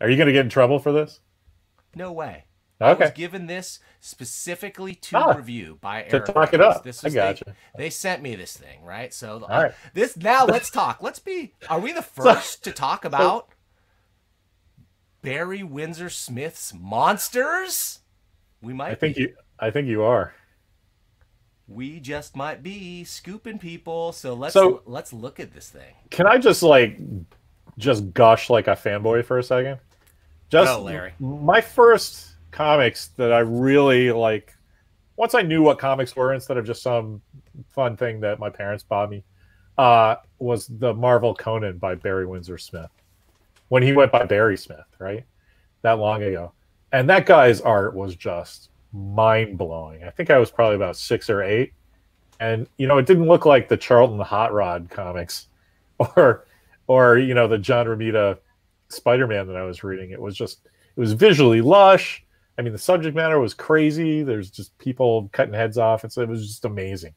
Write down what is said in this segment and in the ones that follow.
Are you going to get in trouble for this? No way. I was Okay. given this specifically to Ah, review by to Eric talk it Rice. up. This I was gotcha. they sent me this thing, right? So All right. this now let's talk. Let's be. Are we the So, first to talk so about Barry Windsor-Smith's monsters? We I might think be. you, I think you are. We just might be scooping people. So So let's look at this thing. can I just gush like a fanboy for a second? Just Go, Larry. my first comics that I really like. Once I knew what comics were instead of just some fun thing that my parents bought me, was the Marvel Conan by Barry Windsor-Smith. When he went by Barry Smith, right? That long ago. And that guy's art was just mind blowing. I think I was probably about 6 or 8. And it didn't look like the Charlton Hot Rod comics or the John Romita Spider-Man that I was reading. It was visually lush. I mean, the subject matter was crazy. There's just people cutting heads off, and so it was just amazing.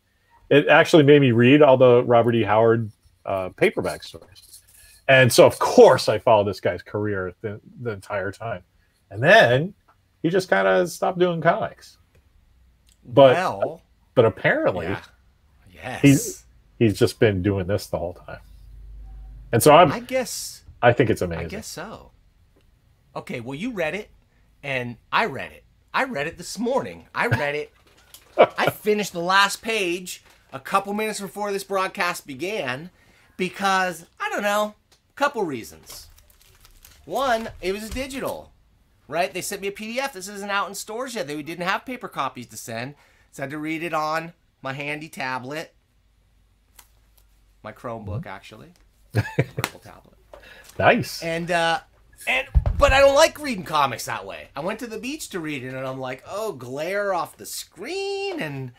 It actually made me read all the Robert E. Howard paperback stories, and so of course I followed this guy's career the entire time. And then he just kind of stopped doing comics, but Well, but apparently yeah. he's Yes. he's just been doing this the whole time, and so I guess I think it's I amazing. guess so. Okay, well you read it and I read it. I read it this morning. I read it. I finished the last page a couple minutes before this broadcast began because I don't know, a couple reasons. One, it was digital, right? They sent me a PDF. This isn't out in stores yet. They didn't have paper copies to send, so I had to read it on my handy tablet, my Chromebook actually, purple tablet. Nice. And but I don't like reading comics that way. I went to the beach to read it, and I'm like, oh, glare off the screen, and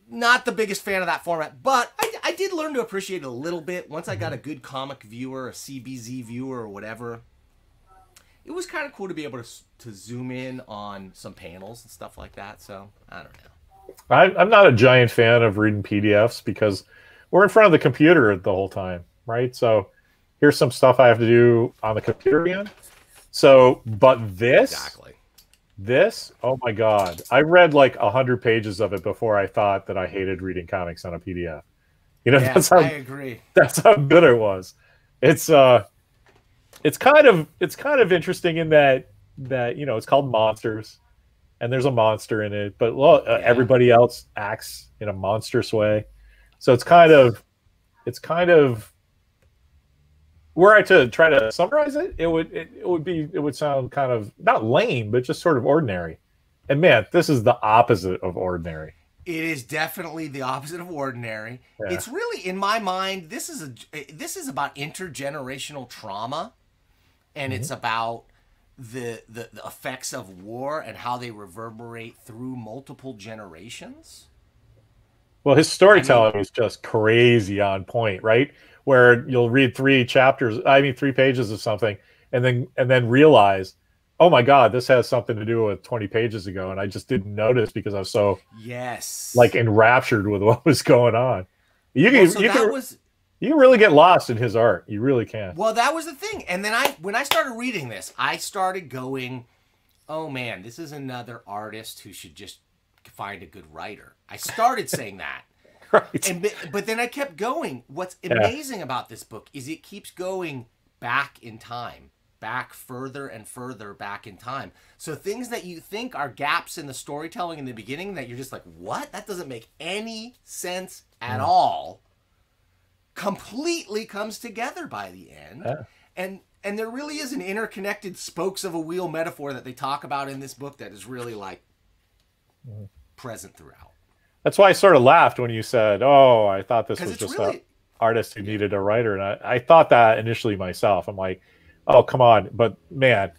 not the biggest fan of that format. But I did learn to appreciate it a little bit once I got a good comic viewer, a CBZ viewer, or whatever. It was kind of cool to be able to zoom in on some panels and stuff like that. So I don't know. I'm not a giant fan of reading PDFs because we're in front of the computer the whole time, right? So here's some stuff I have to do on the computer again. So, but Exactly. this, oh my God, I read like 100 pages of it before I thought that I hated reading comics on a PDF. Yeah, I agree. that's how good it was. It's it's kind of interesting in that it's called Monsters, and there's a monster in it, but Yeah. everybody else acts in a monstrous way. So Yes. it's kind of were I to try to summarize it, it would sound kind of not lame, but just sort of ordinary. And man, this is the opposite of ordinary. It is definitely the opposite of ordinary. Yeah. It's really, in my mind, this is about intergenerational trauma, and it's Mhm. about the effects of war and how they reverberate through multiple generations. Well, his I mean, storytelling is just crazy on point, right? Where you'll read 3 chapters, I mean 3 pages of something, and then realize, oh my God, this has something to do with 20 pages ago, and I just didn't notice because I was so like yes. enraptured with what was going on. You Well, can so you that can was you can really get lost in his art. You really can. well, that was the thing. And then when I started reading this, I started going, "Oh man, this is another artist who should just find a good writer." I started saying that. Right. But then I kept going. What's Yeah. amazing about this book is it keeps going back in time, back further and further back in time. So things that you think are gaps in the storytelling in the beginning that you're just like, "What? That doesn't make any sense at Mm. all." Completely comes together by the end. Yeah. And there really is an interconnected spokes of a wheel metaphor that they talk about in this book that is really like Mhm. present throughout. That's why I sort of laughed when you said, "Oh, I thought this Because was it's just an really artist who yeah. needed a writer," and I thought that initially myself. I'm like, "Oh, come on!" But man,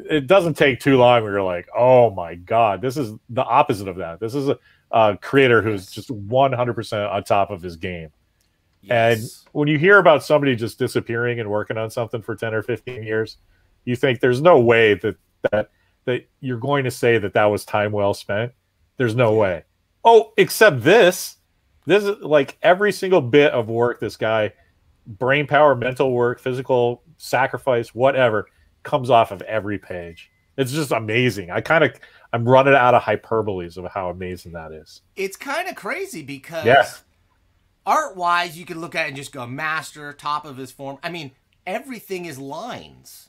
it doesn't take too long where you're like, "Oh my God, this is the opposite of that." This is a creator who's Yes. just 100% on top of his game. And Yes. when you hear about somebody just disappearing and working on something for 10 or 15 years, you think there's no way that that you're going to say that that was time well spent. There's no Yeah. way. Oh, except this. This is like every single bit of work this guy, brain power, mental work, physical sacrifice, whatever, comes off of every page. It's just amazing. I'm running out of hyperboles of how amazing that is. It's kind of crazy because Yeah. art-wise, you can look at it and just go master, top of his form. I mean, everything is lines.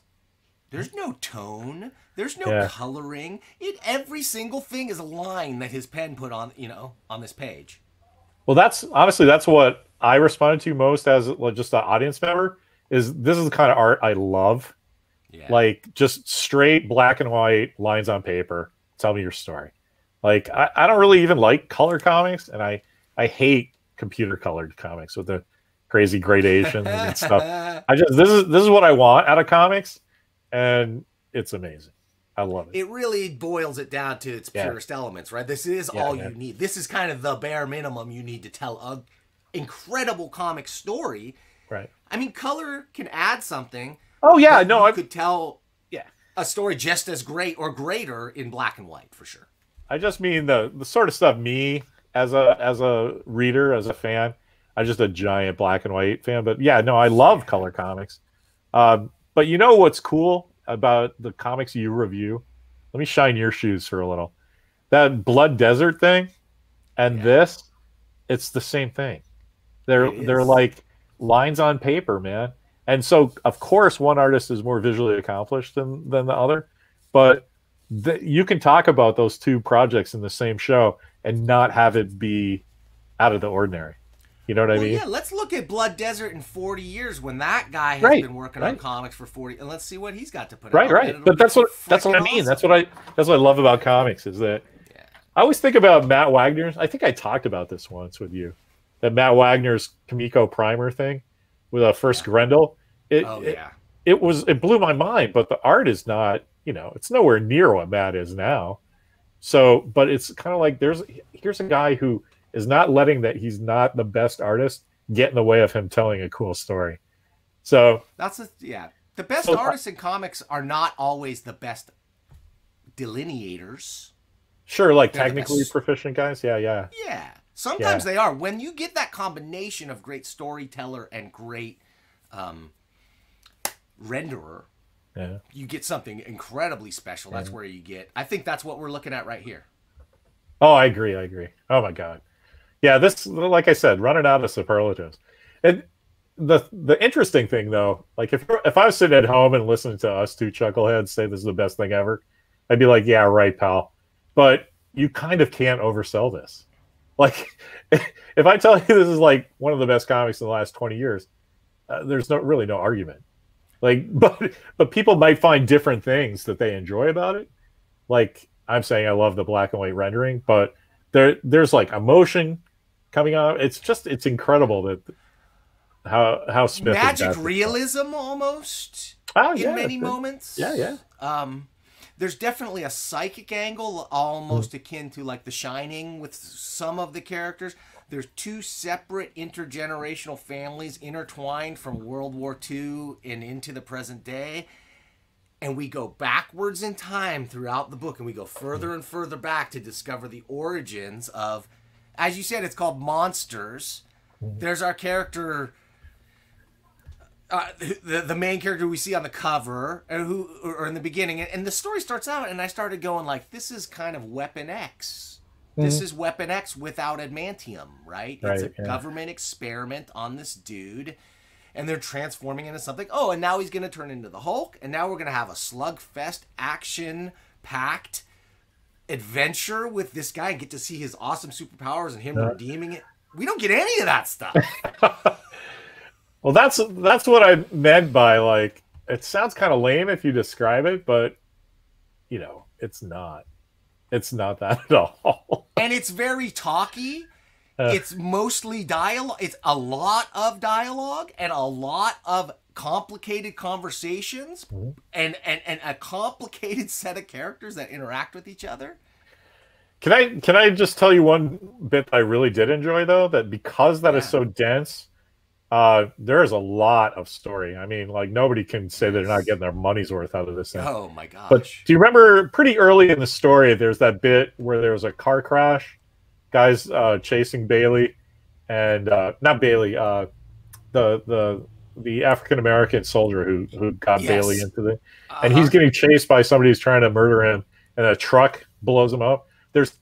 There's no tone. There's no coloring. Every single thing is a line that his pen put on, on this page. Well, that's what I responded to most as just an audience member. This is the kind of art I love. Yeah. Like just straight black and white lines on paper. Tell me your story. Like I don't really even like color comics, and I hate computer colored comics with the crazy gradations and stuff. This is what I want out of comics, and it's amazing. I love it. It really boils it down to its purest elements, right? This is all you need. This is kind of the bare minimum you need to tell an incredible comic story. Right. I mean, color can add something. Oh yeah, no, I could tell a story just as great or greater in black and white for sure. I just mean the sort of stuff me as a reader, as a fan. I'm just a giant black and white fan, but yeah, no, I love color comics. But you know what's cool about the comics you review? Let me shine your shoes for a little. That Blood Desert thing and this, it's the same thing. They're like lines on paper, man. And so, of course, one artist is more visually accomplished than the other, but you can talk about those two projects in the same show and not have it be out of the ordinary. You know what I mean? Yeah, let's look at Blood Desert in 40 years when that guy has been working on comics for 40, and let's see what he's got to put out. Right. But that's what I mean. That's what I love about comics is that I always think about Matt Wagner's. I think I talked about this once with you. That Matt Wagner's Kamiko Primer thing with a first Grendel. It blew my mind, but the art is not, it's nowhere near what Matt is now. So, but it's kind of like here's a guy who is not letting that he's not the best artist get in the way of him telling a cool story. So the best artists in comics are not always the best delineators. Sure, like technically proficient guys. Yeah. Sometimes they are. When you get that combination of great storyteller and great renderer, you get something incredibly special. That's where you get. I think that's what we're looking at right here. Oh, I agree. Oh my God. Yeah, this, like I said, running out of superlatives. And the interesting thing though, like if I was sitting at home and listening to us two chuckleheads say this is the best thing ever, I'd be like, yeah, right, pal. But you kind of can't oversell this. Like, if I tell you this is like one of the best comics in the last 20 years, there's really no argument. Like, but people might find different things that they enjoy about it. Like I'm saying, I love the black and white rendering, but there's like emotion coming out. It's incredible that how Smith magic realism almost in many moments. Yeah. There's definitely a psychic angle, almost akin to like The Shining with some of the characters. There's two separate intergenerational families intertwined from World War II and into the present day. And we go backwards in time throughout the book, and we go further and further back to discover the origins of, as you said, it's called Monsters. There's our character, the main character we see on the cover, or in the beginning, and the story starts out, and I started going like, this is kind of Weapon X. This is Weapon X without adamantium, right? It's a government experiment on this dude, and they're transforming into something. Oh, and now he's going to turn into the Hulk, and now we're going to have a slugfest, action-packed adventure with this guy and get to see his awesome superpowers and him redeeming it. We don't get any of that stuff. Well, that's what I meant by, like, it sounds kind of lame if you describe it, but, it's not. It's not that at all. And it's very talky. It's mostly dialogue. It's a lot of dialogue and a lot of complicated conversations and a complicated set of characters that interact with each other. Can I just tell you one bit I really did enjoy, though, that because that is so dense, there is a lot of story. I mean, like, nobody can say they're not getting their money's worth out of this thing. Oh my gosh. But do you remember pretty early in the story, there's that bit where there was a car crash, guys chasing Bailey, and not Bailey, the the African American soldier who got Bailey Yes. into the, and he's getting chased by somebody who's trying to murder him, and a truck blows him up. There's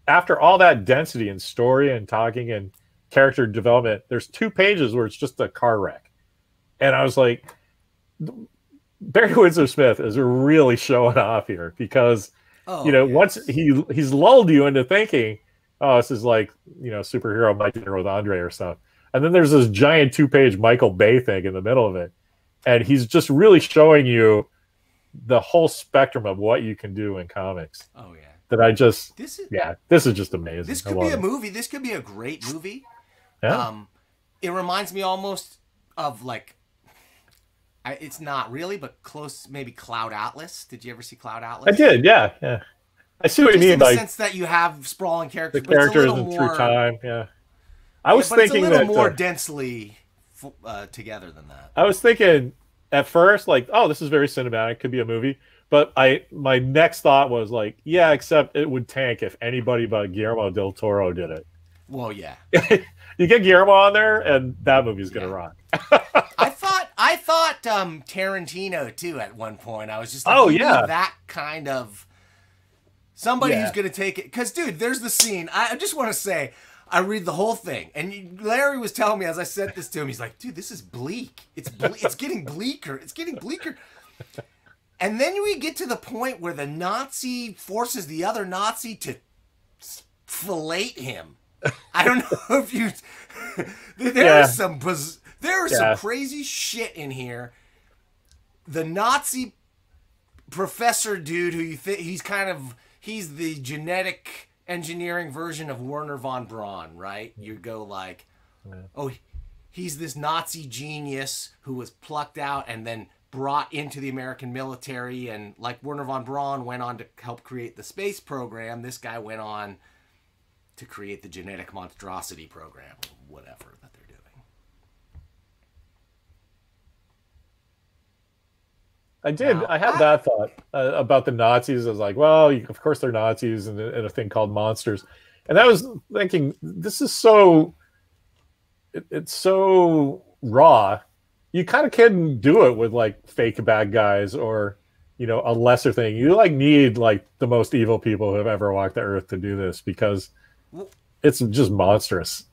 after all that density and story and talking and character development, there's 2 pages where it's just a car wreck, and I was like, Barry Windsor-Smith is really showing off here because once he's lulled you into thinking, oh, this is like superhero My Dinner with Andre or stuff. And then there's this giant 2-page Michael Bay thing in the middle of it. And he's just really showing you the whole spectrum of what you can do in comics. Oh, yeah. That I just, this is just amazing. This could be a movie. This could be a great movie. Yeah. It reminds me almost of like, it's not really, but close, maybe Cloud Atlas. Did you ever see Cloud Atlas? I did, yeah. I see what you mean. In the sense that you have sprawling characters. The characters and through time, yeah. I was thinking it's a little more densely together than that. I was thinking at first, like, oh, this is very cinematic, could be a movie. But my next thought was like, yeah, except it would tank if anybody but Guillermo del Toro did it. Well, yeah. You get Guillermo on there, and that movie's gonna rock. I thought Tarantino too at one point. I was just like, oh yeah, that kind of somebody who's gonna take it. Because dude, there's the scene. I just want to say. I read the whole thing, and Larry was telling me as I sent this to him, he's like, dude, this is bleak. It's getting bleaker. It's getting bleaker. And then we get to the point where the Nazi forces the other Nazi to fillet him. I don't know if you... There's some crazy shit in here. The Nazi professor dude who you think he's the genetic... engineering version of Werner von Braun, right? You go like, oh, he's this Nazi genius who was plucked out and then brought into the American military, and like Werner von Braun went on to help create the space program, this guy went on to create the genetic monstrosity program, or whatever that they're doing. I had that thought about the Nazis. I was like, well, of course they're Nazis and a thing called monsters. And I was thinking, this is it's so raw. You kind of can do it with like fake bad guys or, a lesser thing. You like need like the most evil people who have ever walked the earth to do this because it's just monstrous.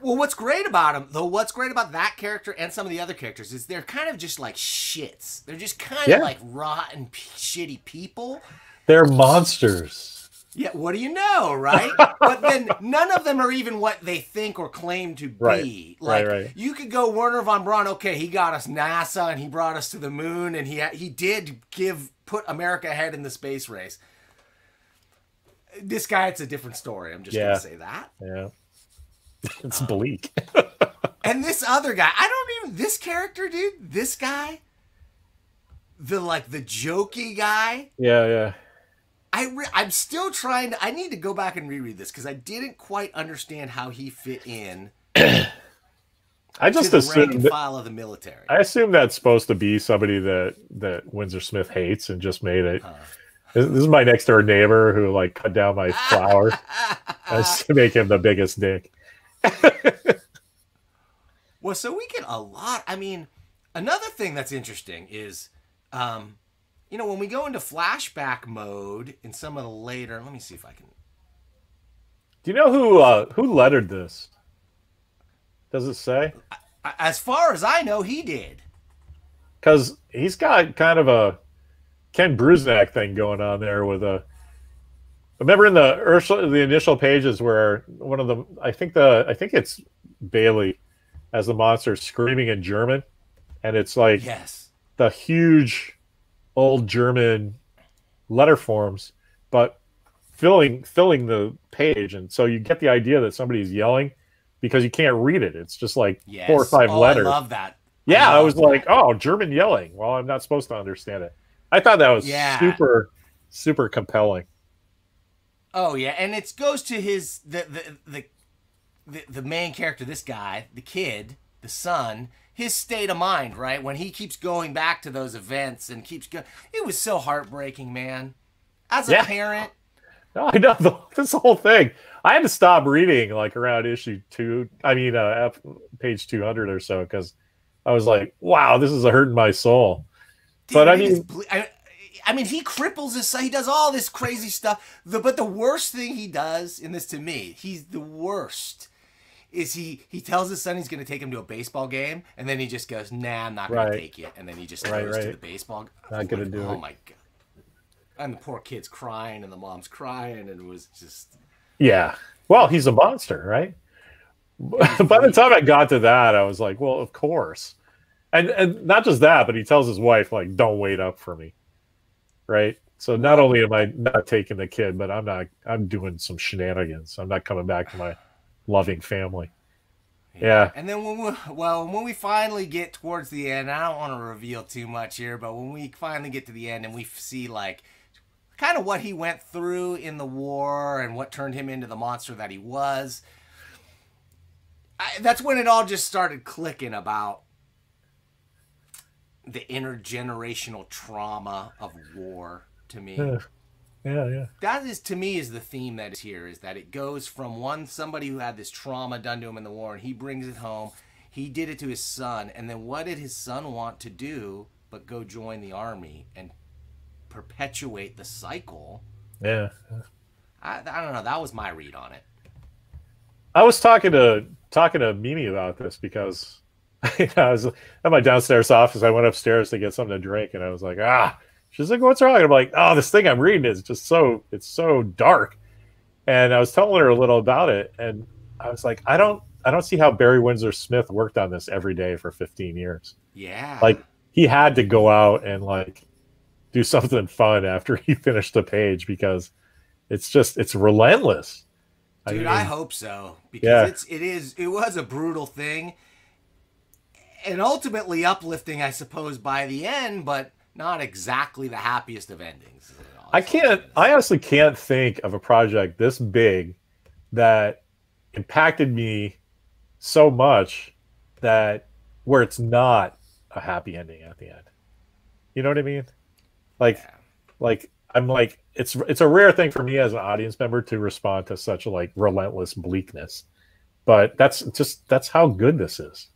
Well, what's great about that character and some of the other characters is they're kind of just like shits. They're just kind of like rotten, shitty people. They're monsters. Yeah, what do you know, right? But then none of them are even what they think or claim to be. Right. You could go Werner von Braun, okay, he got us NASA and he brought us to the moon and he did put America ahead in the space race. This guy, it's a different story. I'm just going to say that. Yeah. It's bleak. And this other guy, this character, dude, this guy, the jokey guy. Yeah. I'm still trying to, I need to go back and reread this because I didn't quite understand how he fit in. I just to the assumed rank and file of the military. I assume that's supposed to be somebody that Windsor-Smith hates and just made it. This is my next door neighbor who like cut down my flower to make him the biggest dick. Well, so we get a lot. I mean, another thing that's interesting is, when we go into flashback mode in some of the later, let me see if I can. Do you know who lettered this? Does it say? As far as I know, he did. Because he's got kind of a Ken Brusnak thing going on there with a. Remember in the initial pages where one of them, I think it's Bailey as the monster screaming in German, and it's like the huge old German letter forms, but filling the page, and so you get the idea that somebody's yelling because you can't read it. It's just like 4 or 5 letters. I love that. Yeah, I was like, oh, German yelling. Well, I'm not supposed to understand it. I thought that was super, super compelling. Oh yeah, and it goes to his the main character, this guy, the kid, the son, his state of mind, right? When he keeps going back to those events and keeps going, it was so heartbreaking, man. As a parent, I know this whole thing. I had to stop reading like around issue 2. I mean, page 200 or so because I was like, wow, this is hurting my soul. But Dude, I it is. mean, I mean, he cripples his son. He does all this crazy stuff. But the worst thing he does in this, to me, he's the worst. Is he tells his son he's going to take him to a baseball game, and then he just goes, "Nah, I'm not going to right, take you," and then he just right, goes to right. the baseball. Not gonna do Oh it. my god! And the poor kid's crying, and the mom's crying, and it was just. Yeah. Well, he's a monster, right? It was By the time I bleak. got to that, I was like, well, of course. And not just that, but he tells his wife, like, don't wait up for me. Right. So not Well, only am I not taking the kid, but I'm doing some shenanigans. I'm not coming back to my loving family. yeah. Yeah. And then when we finally get towards the end, I don't want to reveal too much here, but when we finally get to the end and we see like kind of what he went through in the war and what turned him into the monster that he was, that's when it all just started clicking about the intergenerational trauma of war to me. Yeah. Yeah. Yeah. That is, to me, is the theme that is here, is that it goes from somebody who had this trauma done to him in the war, and he brings it home. He did it to his son, and then what did his son want to do but go join the army and perpetuate the cycle? Yeah. I don't know. That was my read on it. I was talking to Mimi about this because I was at my downstairs office. I went upstairs to get something to drink, and I was like, ah. She's like, "What's wrong?" And I'm like, "Oh, this thing I'm reading is just it's so dark." And I was telling her a little about it, and I was like, I don't see how Barry Windsor-Smith worked on this every day for 15 years. Yeah. Like he had to go out and like do something fun after he finished the page because it's relentless. I Dude, I mean, hope so, because yeah, it was a brutal thing, and ultimately uplifting, I suppose, by the end, but not exactly the happiest of endings. I honestly can't think of a project this big that impacted me so much that where it's not a happy ending at the end. You know what I mean? Like Yeah. like I'm like it's a rare thing for me as an audience member to respond to such like relentless bleakness. But that's how good this is.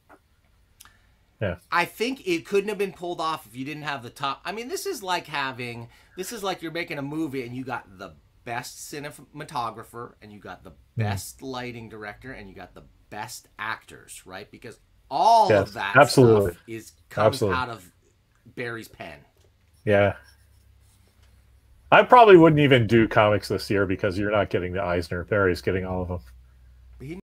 Yeah. I think it couldn't have been pulled off if you didn't have the top. I mean, this is like you're making a movie and you got the best cinematographer and you got the Mm. best lighting director and you got the best actors, right? Because all of Yes. that Absolutely. stuff is comes Absolutely. out of Barry's pen. Yeah. I probably wouldn't even do comics this year because you're not getting the Eisner. Barry's getting all of them. He